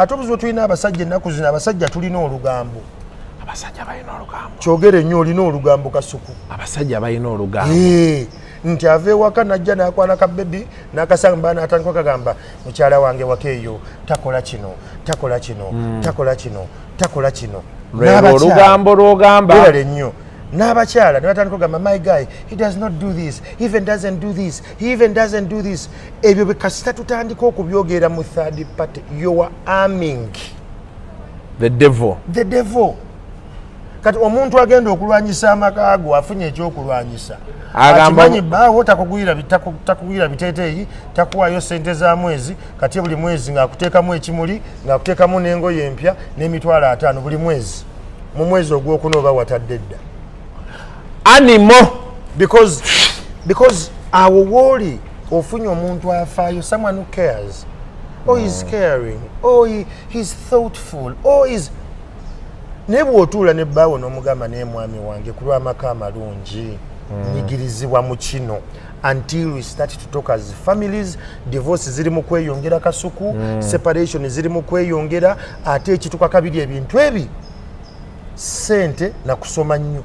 atobuzo tulina abasajja ennaku zino abasajja tulina olugambo abasajja balina olugambo kyogere nnyo olina olugambo kasuku abasajja balina olugambo nti ave waka najja nakwana ka bebi nakasamba natandika kagamba mukyala wange wakeeyo takola kino takola kino takola kino takola kino olugambo lwogamba era nnyo n'abakyala ne batandika kugamba my guy he does not do this he even doesn't do this he even doesn't do this ebyo bekasita tutandika okubyogera mu third party you are arming the devil kati omuntu agenda okulwanyisa amaka ago afunye ekyokulwanyisa akimanyi baawo takugwira biteeteeyi takuwaayo sente za mwezi kati buli mwezi ng'akuteekamu ekimuli ng'akuteekamu n'engoye empya n'emitwalo 5 buli mwezi mu mwezi ogwokuna oba watadde dda animal because awo wooli ofunye omuntu afaayo someone who cares is caring he's thoughtful is naye bw'otuula ne bbaawo n'omugamba naye mwami wange ku lw'amaka amalungi nyigirizibwa mu kino until we start to talk as families divorce ziri mu kweyongera kasuku separation ziri mu kweyongera ate ekitukakabiri ebintu ebi ssente na kusoma nnyo